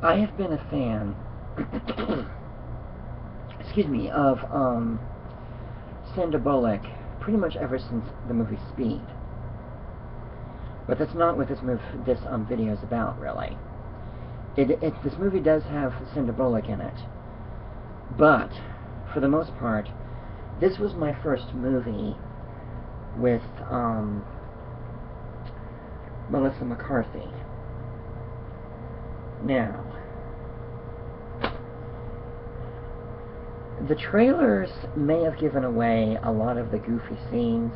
I have been a fan, excuse me, of Sandra Bullock pretty much ever since the movie Speed. But that's not what this video is about, really. This movie does have Sandra Bullock in it, but for the most part, this was my first movie with Melissa McCarthy. Now, the trailers may have given away a lot of the goofy scenes,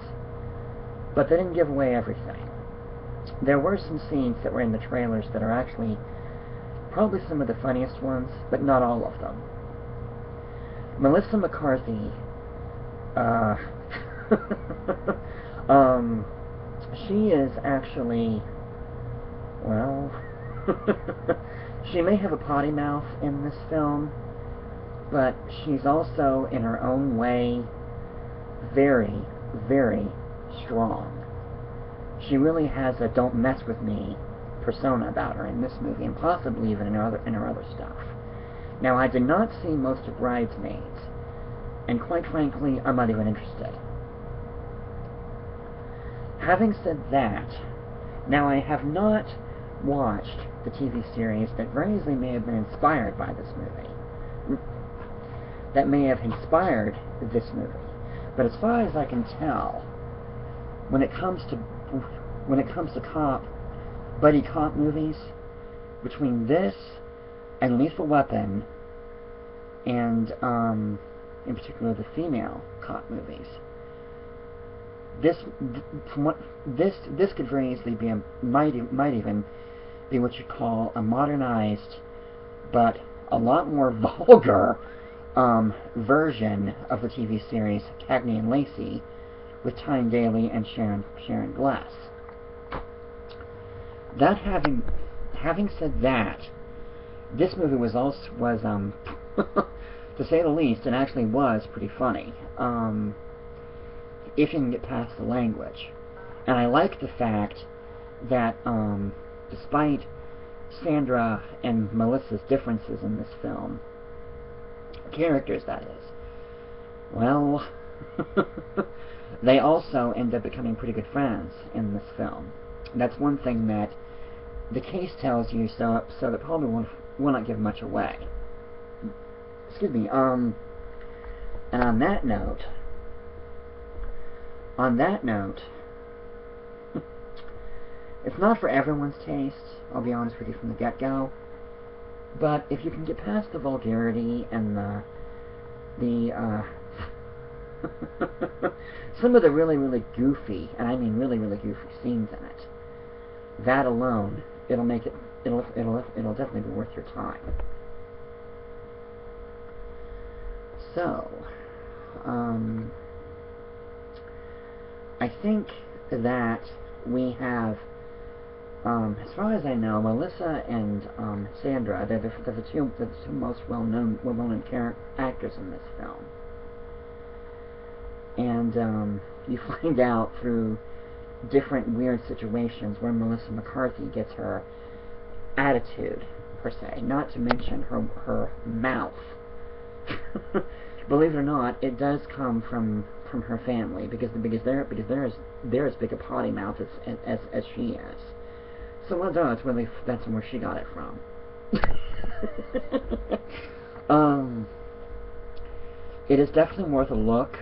but they didn't give away everything. There were some scenes that were in the trailers that are actually probably some of the funniest ones, but not all of them. Melissa McCarthy, she is actually, well, she may have a potty mouth in this film, but she's also, in her own way, very, very strong. She really has a don't mess with me persona about her in this movie, and possibly even in her other stuff. Now, I did not see most of Bridesmaids, and quite frankly, I'm not even interested. Having said that, now I have not watched the TV series that very easily may have been inspired by this movie. That may have inspired this movie. But as far as I can tell, when it comes to buddy cop movies, between this and Lethal Weapon, and in particular the female cop movies, this could very easily be might even be what you call a modernized, but a lot more vulgar version of the TV series Cagney and Lacey, with Tyne Daly and Sharon Glass. That having said that, this movie was to say the least, it actually was pretty funny. If you can get past the language. And I like the fact that, despite Sandra and Melissa's differences in this film, characters that is, well, they also end up becoming pretty good friends in this film. That's one thing that the case tells you, so that probably will not give much away. Excuse me, and on that note, it's not for everyone's taste, I'll be honest with you from the get-go, but if you can get past the vulgarity and the some of the really, really goofy, and I mean really, really goofy scenes in it, that alone, it'll definitely be worth your time. So, I think that we have, as far as I know, Melissa and Sandra, they're the two most well-known actors in this film. And you find out through different weird situations where Melissa McCarthy gets her attitude, per se, not to mention her mouth. Believe it or not, it does come from her family, because they're as big a potty mouth as she is. So that's where she got it from. It is definitely worth a look.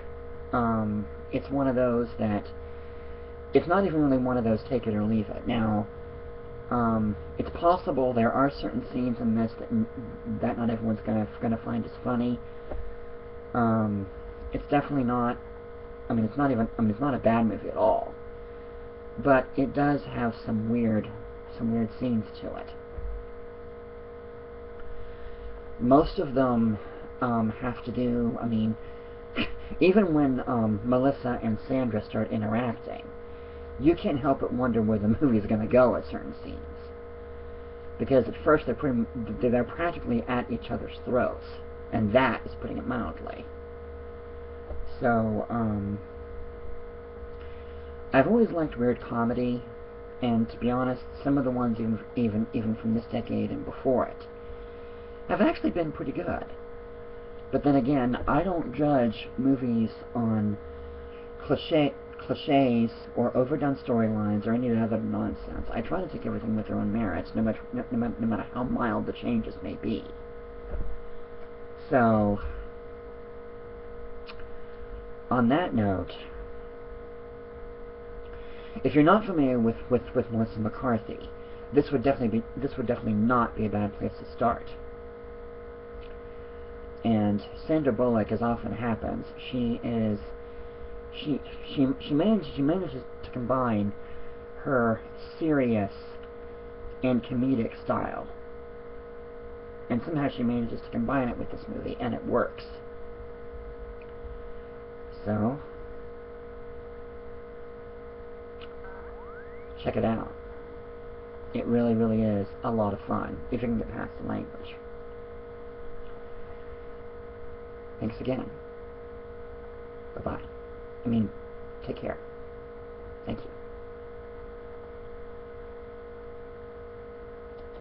It's one of those that, it's not even really one of those take it or leave it. Now, it's possible there are certain scenes in this that not everyone's gonna find as funny. It's definitely not. It's not a bad movie at all. But it does have some weird scenes to it. Most of them have to do. Even when Melissa and Sandra start interacting, you can't help but wonder where the movie is going to go at certain scenes. Because at first they're practically at each other's throats, and that is putting it mildly. So, I've always liked weird comedy, and to be honest, some of the ones even from this decade and before it, have actually been pretty good. But then again, I don't judge movies on cliches or overdone storylines or any other nonsense. I try to take everything with their own merits, no matter how mild the changes may be. So, on that note, if you're not familiar with Melissa McCarthy, this would definitely not be a bad place to start. And Sandra Bullock, as often happens, she manages to combine her serious and comedic style, and somehow she manages to combine it with this movie, and it works. So, check it out. It really, really is a lot of fun, if you can get past the language. Thanks again. Bye-bye. Take care. Thank you.